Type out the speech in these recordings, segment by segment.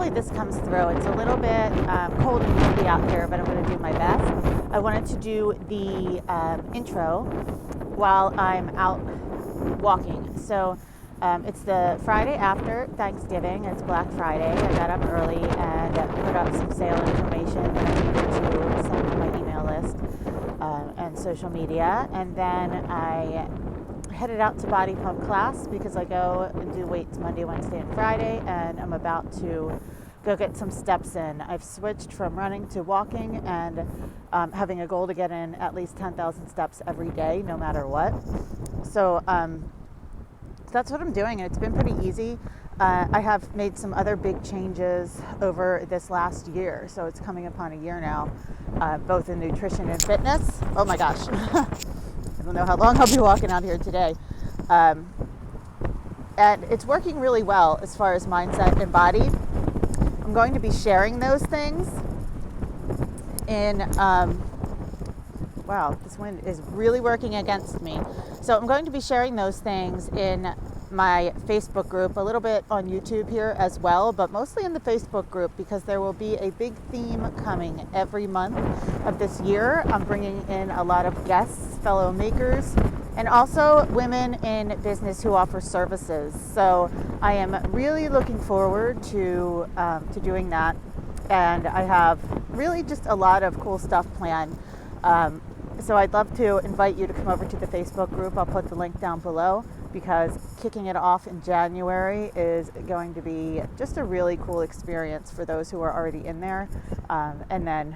hopefully this comes through. It's a little bit cold and windy out here, but I'm going to do my best. I wanted to do the intro while I'm out walking. So it's the Friday after Thanksgiving. It's Black Friday. I got up early and put up some sale information that I needed to send to my email list and social media. And then I headed out to body pump class because I go and do weights Monday, Wednesday, and Friday, and I'm about to go get some steps in. I've switched from running to walking and having a goal to get in at least 10,000 steps every day, no matter what. So that's what I'm doing, and it's been pretty easy. I have made some other big changes over this last year, so it's coming upon a year now, both in nutrition and fitness. Oh my gosh. I don't know how long I'll be walking out here today. And it's working really well as far as mindset and body. I'm going to be sharing those things in, wow, this wind is really working against me. So I'm going to be sharing those things in my Facebook group, a little bit on YouTube here as well, but mostly in the Facebook group because there will be a big theme coming every month of this year. I'm bringing in a lot of guests, fellow makers, and also women in business who offer services. So I am really looking forward to doing that, and I have really just a lot of cool stuff planned. So I'd love to invite you to come over to the Facebook group. I'll put the link down below because kicking it off in January is going to be just a really cool experience for those who are already in there, and then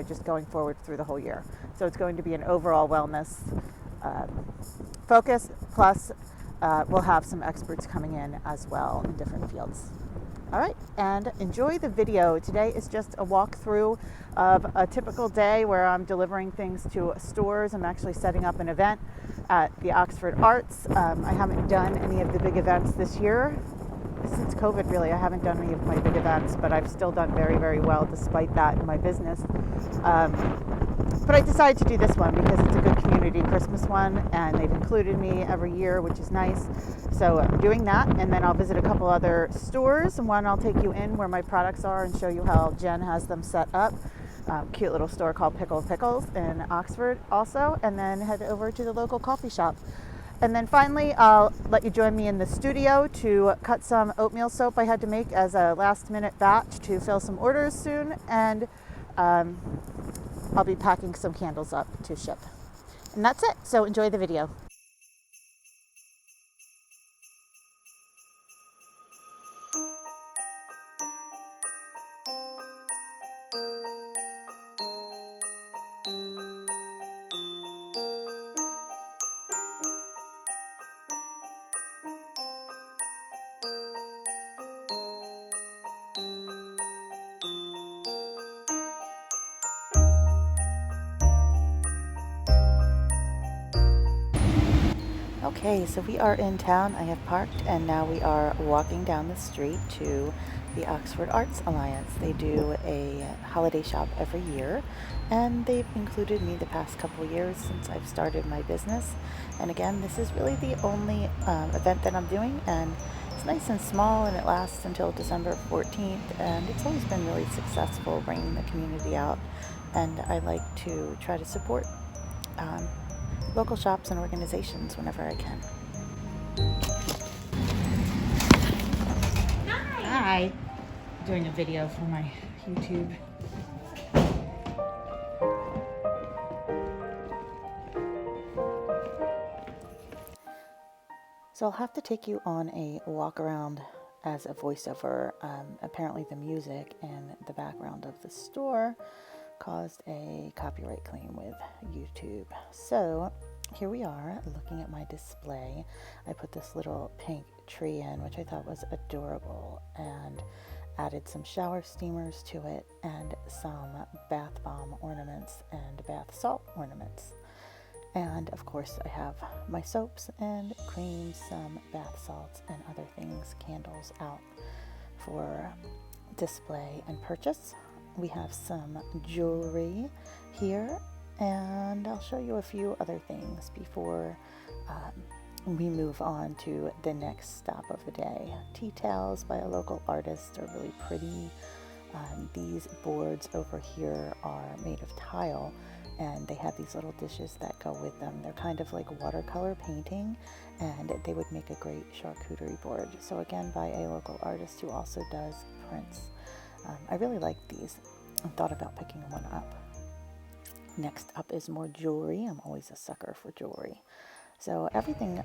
just going forward through the whole year. So it's going to be an overall wellness focus, plus we'll have some experts coming in as well in different fields. All right, and enjoy the video. Today is just a walkthrough of a typical day where I'm delivering things to stores. I'm actually setting up an event at the Oxford Arts. I haven't done any of the big events this year. Since COVID, really, I haven't done any of my big events, but I've still done very, very well despite that in my business. But I decided to do this one because it's a good community Christmas one, and they've included me every year, which is nice. So I'm doing that, and then I'll visit a couple other stores. And one I'll take you in where my products are and show you how Jen has them set up. Cute little store called Pickle Pickles in Oxford also, and then head over to the local coffee shop. And then finally, I'll let you join me in the studio to cut some oatmeal soap I had to make as a last-minute batch to fill some orders soon, and I'll be packing some candles up to ship. And that's it, so enjoy the video. Okay, so we are in town. I have parked, and now we are walking down the street to the Oxford Arts Alliance. They do a holiday shop every year, and they've included me the past couple years since I've started my business. And again, this is really the only event that I'm doing, and it's nice and small, and it lasts until December 14th, and it's always been really successful bringing the community out, and I like to try to support local shops and organizations whenever I can. Hi. Doing a video for my YouTube. So I'll have to take you on a walk around as a voiceover. Apparently the music in the background of the store caused a copyright claim with YouTube. So here we are looking at my display. I put this little pink tree in, which I thought was adorable, and added some shower steamers to it and some bath bomb ornaments and bath salt ornaments. And of course I have my soaps and creams, some bath salts and other things, candles out for display and purchase. We have some jewelry here, and I'll show you a few other things before we move on to the next stop of the day. Tea towels by a local artist are really pretty. These boards over here are made of tile, and they have these little dishes that go with them. They're kind of like watercolor painting, and they would make a great charcuterie board. So again, by a local artist who also does prints. I really like these. I thought about picking one up. Next up is more jewelry. I'm always a sucker for jewelry. So everything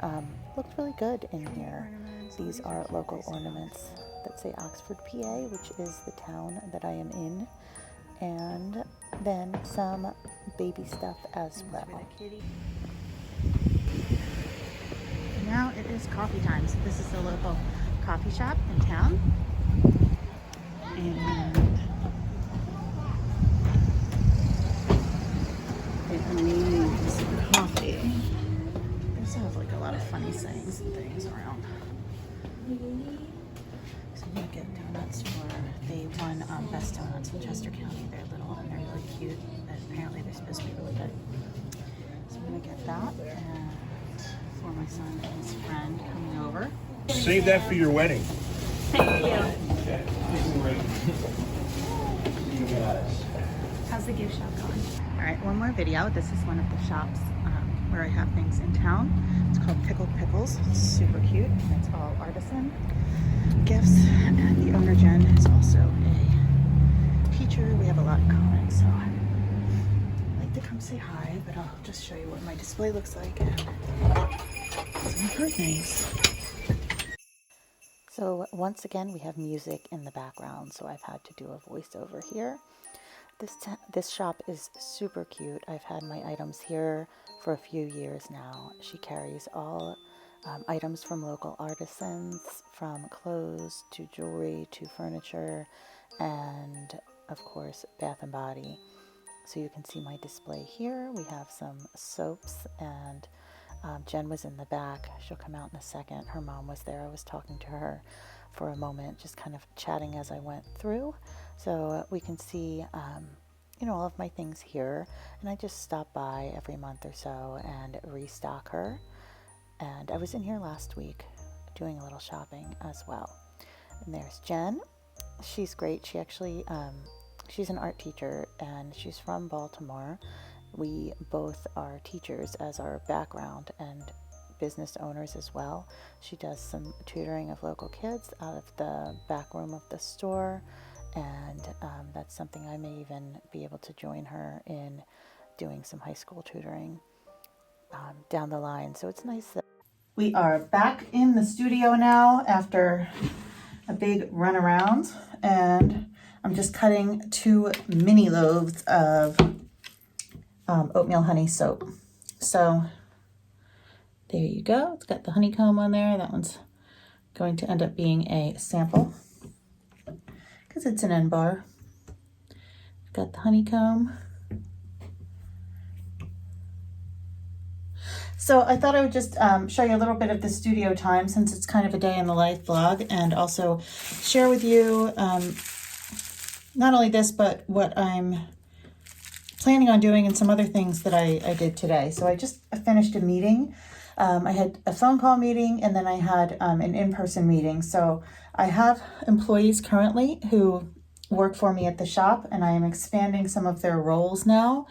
looked really good in here. These are local ornaments that say Oxford, PA, which is the town that I am in. And then some baby stuff as well. Now it is coffee time. So this is the local coffee shop in town. And it needs coffee. They also have like a lot of funny sayings and things around. So I'm gonna get donuts for, they won best donuts in Chester County. They're little and they're really cute. But apparently they're supposed to be really good. So I'm gonna get that, and for my son and his friend coming over. Save that for your wedding. Thank you. How's the gift shop going? All right, one more video. This is one of the shops where I have things in town. It's called Pickled Pickles. It's super cute. It's all artisan gifts. And the owner, Jen, is also a teacher. We have a lot in common, so I'd like to come say hi, but I'll just show you what my display looks like and some of her things. So once again, we have music in the background, so I've had to do a voiceover here. This shop is super cute. I've had my items here for a few years now. She carries all items from local artisans, from clothes to jewelry to furniture, and of course Bath and Body. So you can see my display here. We have some soaps, and Jen was in the back. She'll come out in a second. Her mom was there. I was talking to her for a moment, just kind of chatting as I went through. So we can see, all of my things here. And I just stop by every month or so and restock her. And I was in here last week doing a little shopping as well. And there's Jen. She's great. She actually, she's an art teacher, and she's from Baltimore. We both are teachers as our background, and business owners as well. She does some tutoring of local kids out of the back room of the store, and that's something I may even be able to join her in, doing some high school tutoring down the line. So it's nice that we are back in the studio now after a big run around, and I'm just cutting 2 mini loaves of oatmeal honey soap. So there you go. It's got the honeycomb on there. That one's going to end up being a sample because it's an end bar. Got the honeycomb. So I thought I would just show you a little bit of the studio time, since it's kind of a day in the life vlog, and also share with you not only this, but what I'm planning on doing and some other things that I did today. So I just finished a meeting. I had a phone call meeting, and then I had an in-person meeting. So I have employees currently who work for me at the shop, and I am expanding some of their roles now,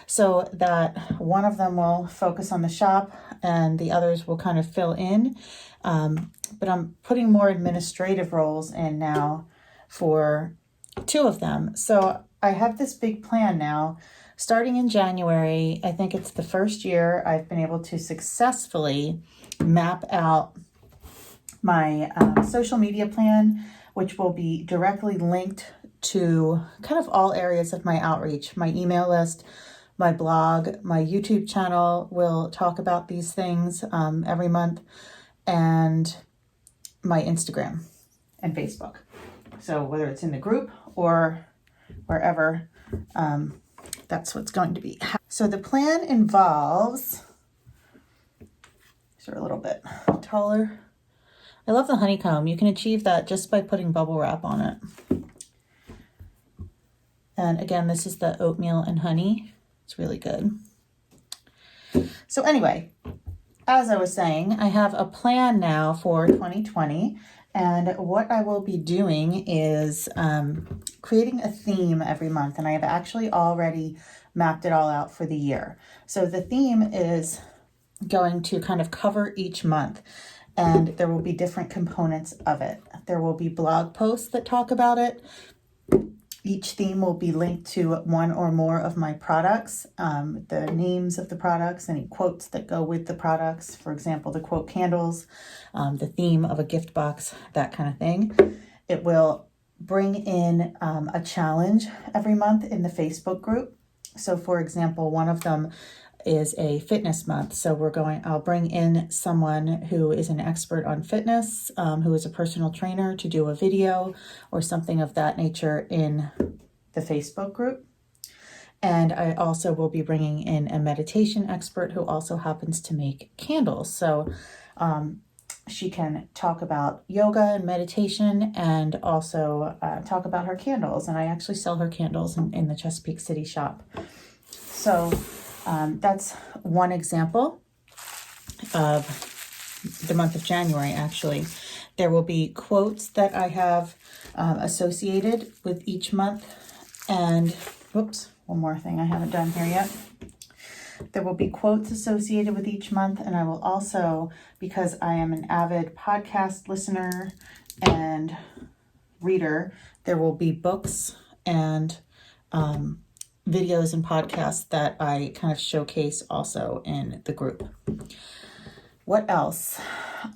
so that one of them will focus on the shop and the others will kind of fill in. But I'm putting more administrative roles in now for 2 of them. So I have this big plan now. Starting in January, I think it's the first year I've been able to successfully map out my social media plan, which will be directly linked to kind of all areas of my outreach. My email list, my blog, my YouTube channel will talk about these things every month, and my Instagram and Facebook. So whether it's in the group or wherever, that's what's going to be. So the plan involves, these are a little bit taller. I love the honeycomb. You can achieve that just by putting bubble wrap on it. And again, this is the oatmeal and honey. It's really good. So anyway, as I was saying, I have a plan now for 2020. And what I will be doing is creating a theme every month. And I have actually already mapped it all out for the year. So the theme is going to kind of cover each month. And there will be different components of it. There will be blog posts that talk about it. Each theme will be linked to one or more of my products, the names of the products, any quotes that go with the products. For example, the quote candles, the theme of a gift box, that kind of thing. It will bring in a challenge every month in the Facebook group. So for example, one of them is a fitness month. So I'll bring in someone who is an expert on fitness, who is a personal trainer, to do a video or something of that nature in the Facebook group. And I also will be bringing in a meditation expert who also happens to make candles. So she can talk about yoga and meditation and also talk about her candles. And I actually sell her candles in the Chesapeake City shop. So that's one example of the month of January, actually. There will be quotes that I have associated with each month. And, whoops, one more thing I haven't done here yet. There will be quotes associated with each month. And I will also, because I am an avid podcast listener and reader, there will be books and videos and podcasts that I kind of showcase also in the group. What else?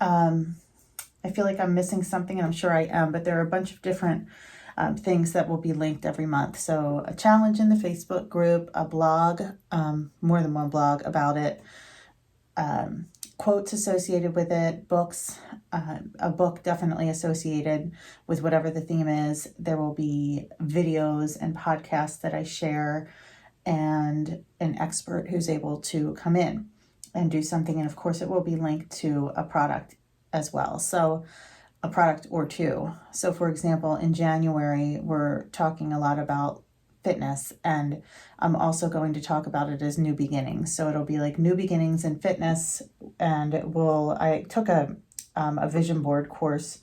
I feel like I'm missing something, and I'm sure I am, but there are a bunch of different things that will be linked every month. So a challenge in the Facebook group, a blog, more than one blog about it, quotes associated with it, books, a book definitely associated with whatever the theme is. There will be videos and podcasts that I share, and an expert who's able to come in and do something. And of course, it will be linked to a product as well. So a product or two. So for example, in January, we're talking a lot about fitness, and I'm also going to talk about it as new beginnings. So it'll be like new beginnings in fitness. And I took a vision board course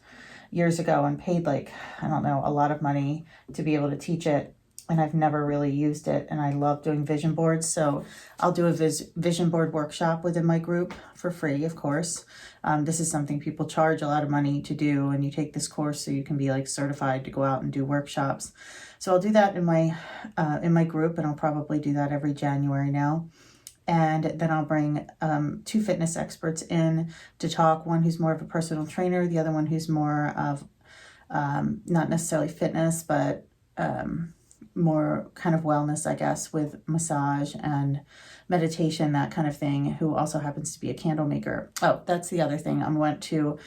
years ago and paid a lot of money to be able to teach it. And I've never really used it. And I love doing vision boards. So I'll do a vision board workshop within my group for free, of course. This is something people charge a lot of money to do. And you take this course so you can be certified to go out and do workshops. So I'll do that in my group, and I'll probably do that every January now. And then I'll bring two fitness experts in to talk. One who's more of a personal trainer, the other one who's more of not necessarily fitness, but more kind of wellness, I guess, with massage and meditation, that kind of thing, who also happens to be a candle maker. Oh, that's the other thing. I want to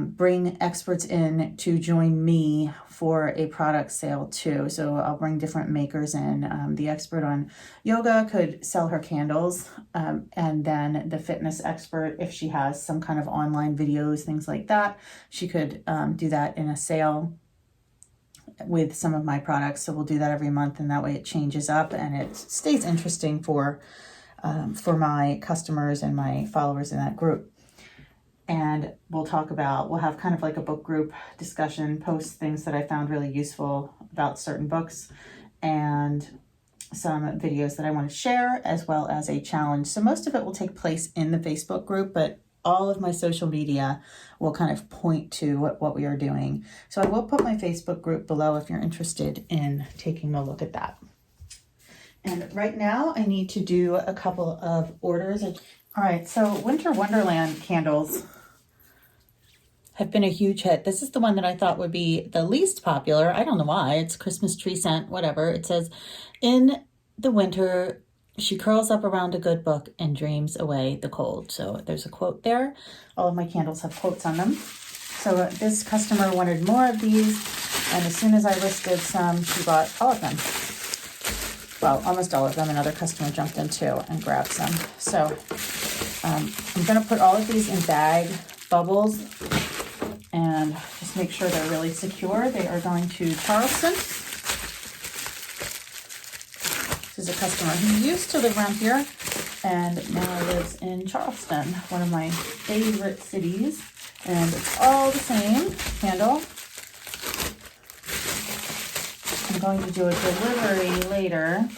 bring experts in to join me for a product sale too. So I'll bring different makers in. The expert on yoga could sell her candles, and then the fitness expert, if she has some kind of online videos, things like that, she could do that in a sale with some of my products. So we'll do that every month, and that way it changes up and it stays interesting for my customers and my followers in that group. And we'll have kind of like a book group discussion, post things that I found really useful about certain books, and some videos that I want to share, as well as a challenge. So most of it will take place in the Facebook group, but all of my social media will kind of point to what we are doing. So I will put my Facebook group below if you're interested in taking a look at that. And right now I need to do a couple of orders. All right, so Winter Wonderland candles have been a huge hit. This is the one that I thought would be the least popular. I don't know why. It's Christmas tree scent, whatever. It says, in the winter, she curls up around a good book and dreams away the cold. So there's a quote there. All of my candles have quotes on them. So this customer wanted more of these, and as soon as I listed some, she bought all of them. Well, almost all of them. Another customer jumped in too and grabbed some. So I'm going to put all of these in bag bubbles and just make sure they're really secure. They are going to Charleston. This is a customer who used to live around here, and now lives in Charleston, one of my favorite cities. And it's all the same candle. I'm going to do a delivery later.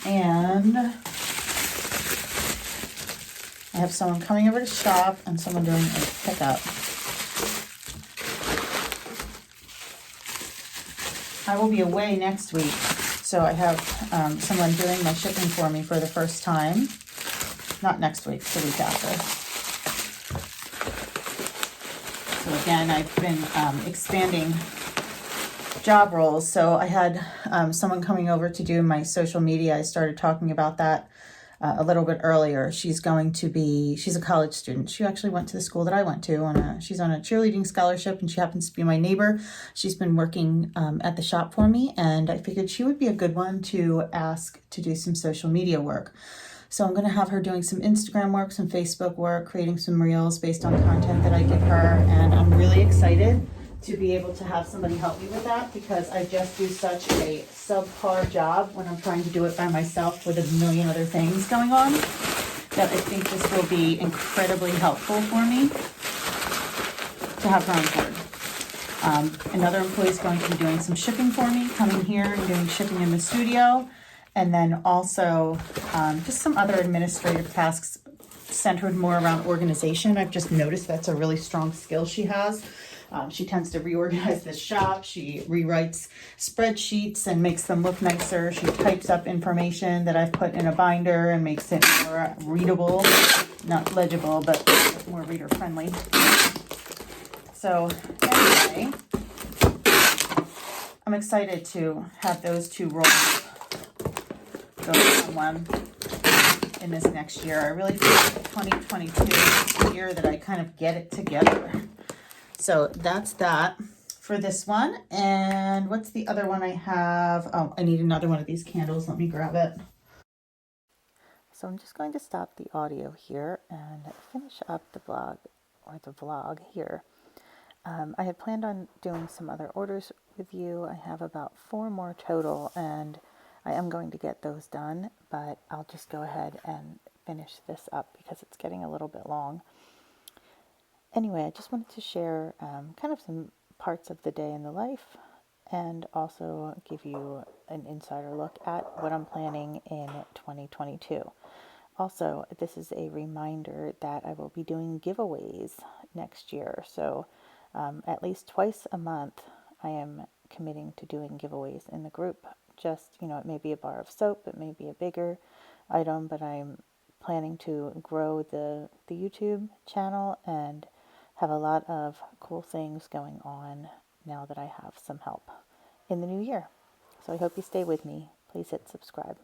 And I have someone coming over to shop and someone doing a pickup. I will be away next week, so I have someone doing my shipping for me for the first time. Not next week, the week after. So again, I've been expanding job roles. So I had someone coming over to do my social media. I started talking about that a little bit earlier. She's a college student. She actually went to the school that I went to. She's on a cheerleading scholarship, and she happens to be my neighbor. She's been working at the shop for me, and I figured she would be a good one to ask to do some social media work. So I'm going to have her doing some Instagram work, some Facebook work, creating some reels based on content that I give her, and I'm really excited to be able to have somebody help me with that, because I just do such a subpar job when I'm trying to do it by myself with a million other things going on, that I think this will be incredibly helpful for me to have her on board. Another employee is going to be doing some shipping for me, coming here and doing shipping in the studio, and then also just some other administrative tasks centered more around organization. I've just noticed that's a really strong skill she has. She tends to reorganize the shop. She rewrites spreadsheets and makes them look nicer. She types up information that I've put in a binder and makes it more readable, not legible, but more reader friendly. So anyway, I'm excited to have those two roles go to someone in this next year. I really think 2022 is the year that I kind of get it together. So that's that for this one. And what's the other one I have? Oh, I need another one of these candles. Let me grab it. So I'm just going to stop the audio here and finish up the vlog here. I had planned on doing some other orders with you. I have about 4 more total, and I am going to get those done, but I'll just go ahead and finish this up because it's getting a little bit long. Anyway, I just wanted to share kind of some parts of the day in the life, and also give you an insider look at what I'm planning in 2022. Also, this is a reminder that I will be doing giveaways next year. So at least twice a month, I am committing to doing giveaways in the group. Just, it may be a bar of soap, it may be a bigger item, but I'm planning to grow the YouTube channel and have a lot of cool things going on now that I have some help in the new year. So I hope you stay with me. Please hit subscribe.